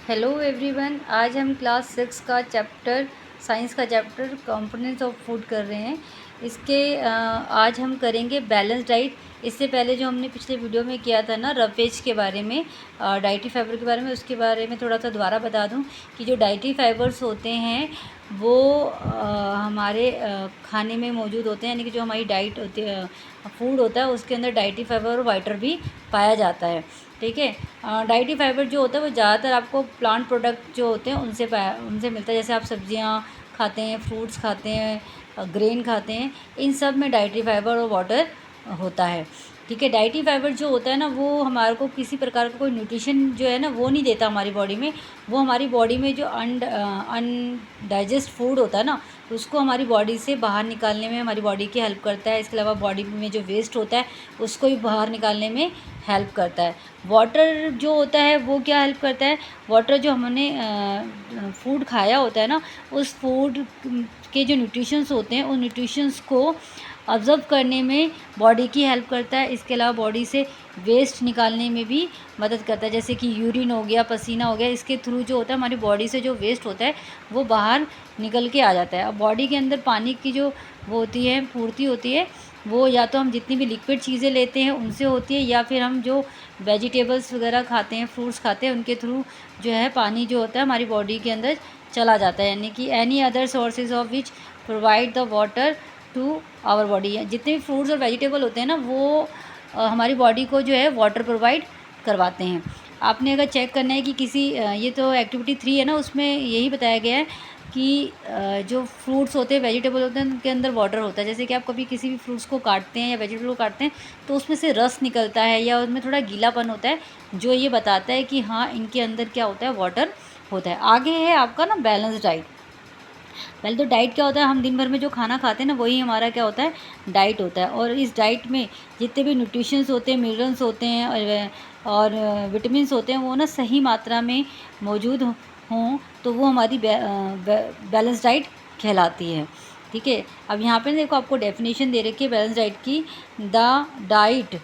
Hello everyone, आज हम class 6 का चैप्टर साइंस का चैप्टर कंपोनेंट्स ऑफ फूड कर रहे हैं। इसके आज हम करेंगे बैलेंस डाइट। इससे पहले जो हमने पिछले वीडियो में किया था ना रफेज के बारे में, डाइटरी फाइबर के बारे में, उसके बारे में थोड़ा सा दोबारा बता दूं कि जो डाइटरी फाइबर्स होते हैं वो हमारे खाने में मौजूद होते हैं, यानी कि जो हमारी डाइट होती है, फूड होता है, उसके अंदर डाइटरी फाइबर और वाइटर भी पाया जाता है। ठीक है। डाइटरी फाइबर जो होता है वो ज़्यादातर आपको प्लांट प्रोडक्ट जो होते हैं उनसे मिलता है। जैसे आप सब्जियां खाते हैं, फ्रूट्स खाते हैं, ग्रेन खाते हैं, इन सब में डाइटरी फाइबर और वाटर होता है। ठीक है। डाइटरी फाइबर जो होता है ना वो हमारे को किसी प्रकार का कोई न्यूट्रिशन जो है ना वो नहीं देता हमारी बॉडी में। वो हमारी बॉडी में जो अनडाइजेस्ट फूड होता है ना उसको हमारी बॉडी से बाहर निकालने में हमारी बॉडी की हेल्प करता है। इसके अलावा बॉडी में जो वेस्ट होता है उसको भी बाहर निकालने में हेल्प करता है। वाटर जो होता है वो क्या हेल्प करता है? वाटर जो हमने फूड खाया होता है ना उस फूड के जो न्यूट्रिशंस होते हैं उन न्यूट्रिशंस को ऑब्ज़र्व करने में बॉडी की हेल्प करता है। इसके अलावा बॉडी से वेस्ट निकालने में भी मदद करता है, जैसे कि यूरिन हो गया, पसीना हो गया। इसके थ्रू जो होता है हमारी बॉडी से जो वेस्ट होता है वो बाहर निकल के आ जाता है। अब बॉडी के अंदर पानी की जो वो होती है, पूर्ति होती है, वो या तो हम जितनी भी लिक्विड चीज़ें लेते हैं उनसे होती है, या फिर हम जो वेजिटेबल्स वगैरह खाते हैं, फ्रूट्स खाते हैं, उनके थ्रू जो है पानी जो होता है हमारी बॉडी के अंदर चला जाता है। यानी कि any other sources of which provide the water to our body. जितने भी फ्रूट्स और वेजिटेबल होते हैं ना वो हमारी बॉडी को जो है वाटर प्रोवाइड करवाते हैं। आपने अगर चेक करना है कि किसी ये तो एक्टिविटी 3 है ना, उसमें यही बताया गया है कि जो फ्रूट्स होते हैं, वेजिटेबल होते हैं, उनके अंदर वाटर होता है। जैसे कि आप कभी किसी भी फ्रूट्स को काटते हैं या वेजिटेबल को काटते हैं तो उसमें से रस निकलता है या उनमें थोड़ा गीलापन होता है, जो ये बताता है कि हाँ इनके अंदर क्या होता है, वाटर होता है। आगे है आपका ना बैलेंस डाइट। पहले तो डाइट क्या होता है, हम दिन भर में जो खाना खाते हैं ना वही हमारा क्या होता है, डाइट होता है। और इस डाइट में जितने भी न्यूट्रिशंस होते हैं, मिनरल्स होते हैं और विटामिन्स होते हैं वो ना सही मात्रा में मौजूद हों तो वो हमारी बैलेंस डाइट कहलाती है। ठीक है। अब यहाँ पे देखो आपको डेफिनेशन दे रखी है बैलेंस डाइट की। The diet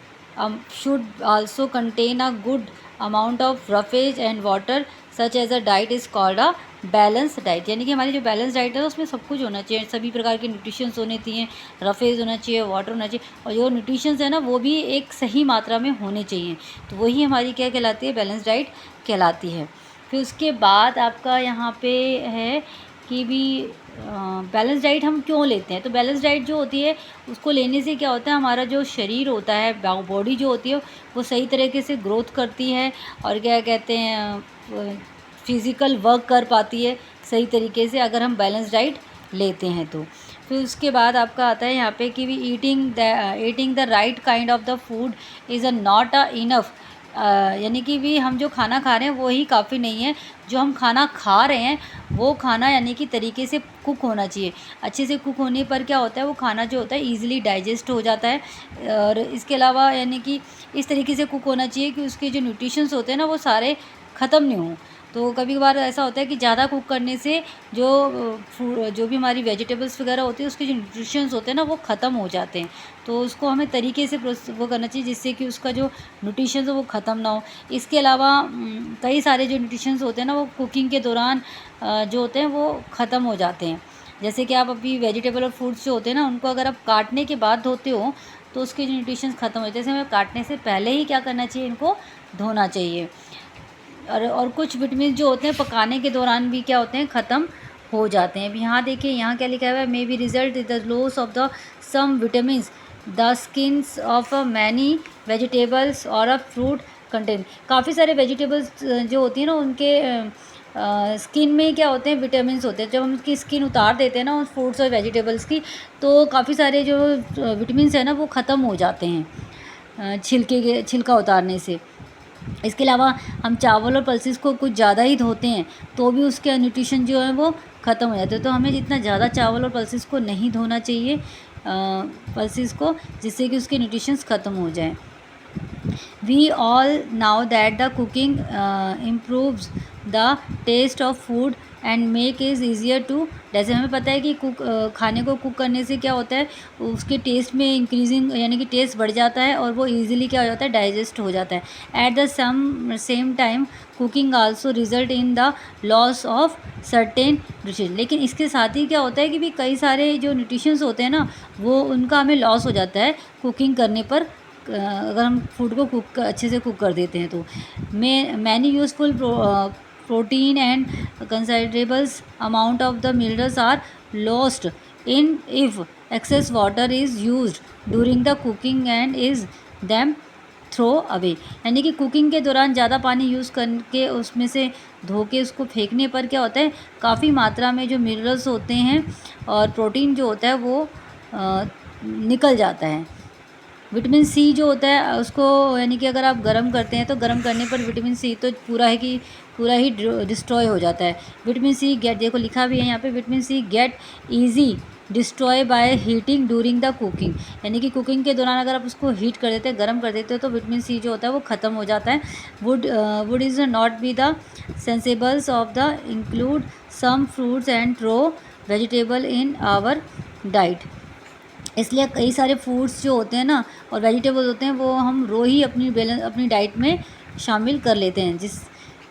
should also contain a good amount of roughage and water such as a diet is called a balance diet. यानी कि हमारी जो बैलेंस डाइट है उसमें सब कुछ होना चाहिए, सभी प्रकार के न्यूट्रिशंस होने चाहिए, रफेज होना चाहिए, वाटर होना चाहिए, और जो न्यूट्रिशंस है ना वो भी एक सही मात्रा में होने चाहिए। तो वही हमारी क्या कहलाती है, बैलेंस डाइट कहलाती है। फिर उसके बाद आपका यहाँ पे है कि भी बैलेंस डाइट हम क्यों लेते हैं। तो बैलेंस डाइट जो होती है उसको लेने से क्या होता है, हमारा जो शरीर होता है, बॉडी जो होती है वो सही तरीके से ग्रोथ करती है और क्या कहते हैं फिज़िकल वर्क कर पाती है सही तरीके से अगर हम बैलेंस डाइट लेते हैं तो। फिर उसके बाद आपका आता है यहाँ पे कि भी eating the right kind of the food is a not a enough. यानी कि भी हम जो खाना खा रहे हैं वो ही काफ़ी नहीं है, जो हम खाना खा रहे हैं वो खाना यानी कि तरीके से कुक होना चाहिए। अच्छे से कुक होने पर क्या होता है, वो खाना जो होता है ईज़िली डाइजेस्ट हो जाता है। और इसके अलावा यानी कि इस तरीके से कुक होना चाहिए कि उसके जो न्यूट्रिशंस होते हैं ना वो सारे ख़त्म नहीं हों। तो कभी कभार ऐसा होता है कि ज़्यादा कुक करने से जो भी हमारी वेजिटेबल्स वगैरह होती है उसके जो न्यूट्रिशंस होते हैं ना वो ख़त्म हो जाते हैं। तो उसको हमें तरीके से वो करना चाहिए जिससे कि उसका जो न्यूट्रिशंस है वो ख़त्म ना हो। इसके अलावा कई सारे जो न्यूट्रिशंस होते हैं ना वो कुकिंग के दौरान जो होते हैं वो ख़त्म हो जाते हैं। जैसे कि आप अभी वेजिटेबल और फ्रूट्स जो होते हैं ना उनको अगर आप काटने के बाद धोते हो तो उसके जो न्यूट्रिशंस ख़त्म हो जाते हैं। जैसे हमें काटने से पहले ही क्या करना चाहिए, इनको धोना चाहिए। और कुछ विटामिन जो होते हैं पकाने के दौरान भी क्या होते हैं, ख़त्म हो जाते हैं। अब यहाँ देखिए यहाँ क्या लिखा हुआ है, may be result the loss of the some vitamins the skins of many vegetables और अ फ्रूट कंटेन। काफ़ी सारे वेजिटेबल्स जो होती हैं ना उनके स्किन में क्या होते हैं, विटामिन्स होते हैं। जब हम उसकी स्किन उतार देते हैं ना उन फ्रूट्स और वेजिटेबल्स की तो काफ़ी सारे जो विटामिन्स हैं ना वो ख़त्म हो जाते हैं छिलका उतारने से। इसके अलावा हम चावल और पल्सेस को कुछ ज़्यादा ही धोते हैं तो भी उसके न्यूट्रिशन जो है वो ख़त्म हो जाते हैं। तो हमें जितना ज़्यादा चावल और पल्सेस को नहीं धोना चाहिए पल्सेस को, जिससे कि उसके न्यूट्रिशंस ख़त्म हो जाएं। We all know that the cooking improves the taste of food and make is easier to, जैसे हमें पता है कि खाने को कुक करने से क्या होता है, उसके टेस्ट में इंक्रीजिंग यानी कि टेस्ट बढ़ जाता है और वो ईजिली क्या हो जाता है, डाइजेस्ट हो जाता है। At the same time cooking also result in the loss of certain nutrition, लेकिन इसके साथ ही क्या होता है कि भी कई सारे जो न्यूट्रिशंस होते हैं ना, वो उनका हमें लॉस हो जाता है कुकिंग करने पर, अगर हम फूड को अच्छे से कुक कर देते हैं तो। Many useful protein and considerable amount of the minerals are lost in if excess water is used during the cooking and is them throw away, यानी कि कुकिंग के दौरान ज़्यादा पानी यूज़ करके उसमें से धो के उसको फेंकने पर क्या होता है, काफ़ी मात्रा में जो मिनरल्स होते हैं और प्रोटीन जो होता है वो निकल जाता है। विटामिन सी जो होता है उसको, यानी कि अगर आप गर्म करते हैं तो गर्म करने पर विटामिन सी तो पूरा ही डिस्ट्रॉय हो जाता है। विटामिन सी गेट, देखो लिखा भी है यहाँ पे, vitamin C get easy destroy by heating during the cooking, यानी कि कुकिंग के दौरान अगर आप उसको हीट कर देते हैं, गर्म कर देते हो, तो विटामिन सी जो होता है वो ख़त्म हो जाता है। Would is not be the sensibles of the include some fruits and raw vegetable in our diet, इसलिए कई सारे फूड्स जो होते हैं ना और वेजिटेबल्स होते हैं वो हम रो ही अपनी डाइट में शामिल कर लेते हैं, जिस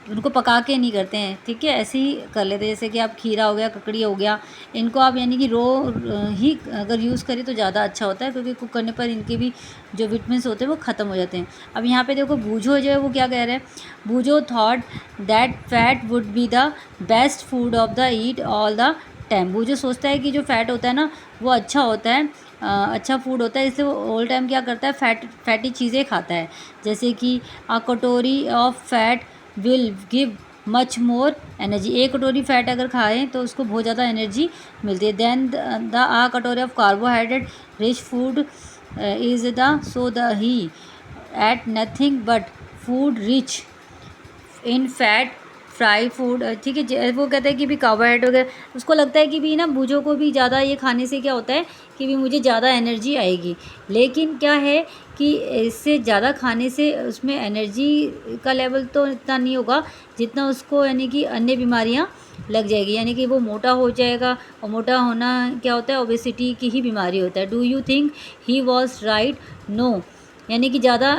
उनको पका के नहीं करते हैं, ठीक है, ऐसे ही कर लेते हैं। जैसे कि आप खीरा हो गया, ककड़ी हो गया, इनको आप यानी कि रो ही अगर यूज़ करें तो ज़्यादा अच्छा होता है, क्योंकि कुक करने पर इनके भी जो विटामिन्स होते हैं वो ख़त्म हो जाते हैं। अब यहाँ पे देखो बूझो जो है वो क्या कह रहे हैं, Boojho thought that fat would be the best food of the eat all the time, Boojho सोचता है कि जो फैट होता है ना वो अच्छा होता है, अच्छा फूड होता है, इसलिए वो ऑल टाइम क्या करता है, फैटी चीज़ें खाता है। जैसे कि अ कटोरी of fat will give much more energy, एक कटोरी फैट अगर खाएं तो उसको बहुत ज़्यादा एनर्जी मिलती है। Then the ah katori of carbohydrate rich food is the so the he ate nothing but food rich in fat fry food, ठीक है। वो कहता है कि भी कार्बोहाइड्रेट वगैरह, उसको लगता है कि भी ना बूझों को भी ज़्यादा ये खाने से क्या होता है कि भी मुझे ज़्यादा एनर्जी आएगी, लेकिन क्या है कि इससे ज़्यादा खाने से उसमें एनर्जी का लेवल तो इतना नहीं होगा जितना उसको, यानी कि अन्य बीमारियां लग जाएगी, यानी कि वो मोटा हो जाएगा, और मोटा होना क्या होता है, ओबेसिटी की ही बीमारी होता है। Do you think he was right? No, यानी कि ज़्यादा,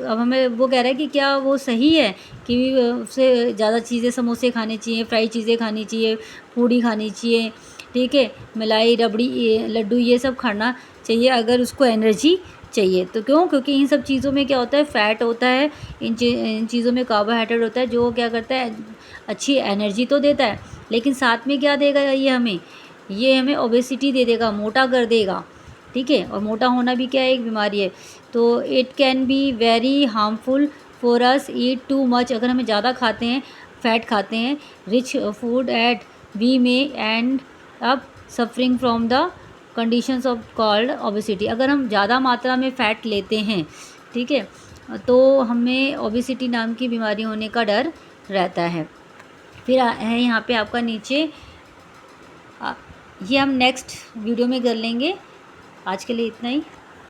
अब हमें वो कह रहा है कि क्या वो सही है कि उससे ज़्यादा चीज़ें, समोसे खाने चाहिए, फ्राई चीज़ें खानी चाहिए, पूड़ी खानी चाहिए, ठीक है, मलाई, रबड़ी, लड्डू, ये सब खाना चाहिए अगर उसको एनर्जी चाहिए तो। क्यों? क्योंकि इन सब चीज़ों में क्या होता है, फ़ैट होता है, इन चीज़ों में कार्बोहाइड्रेट होता है, जो क्या करता है, अच्छी एनर्जी तो देता है, लेकिन साथ में क्या देगा ये हमें ओबेसिटी दे देगा, मोटा कर देगा, ठीक है। और मोटा होना भी क्या है, एक बीमारी है। तो it can be very harmful for us eat too much, अगर हमें ज़्यादा खाते हैं, फैट खाते हैं, rich food ate we may end up suffering from the conditions of called obesity, अगर हम ज़्यादा मात्रा में फ़ैट लेते हैं, ठीक है, तो हमें ओबेसिटी नाम की बीमारी होने का डर रहता है। फिर है यहाँ पे आपका नीचे, ये हम नेक्स्ट वीडियो में कर लेंगे। आज के लिए इतना ही।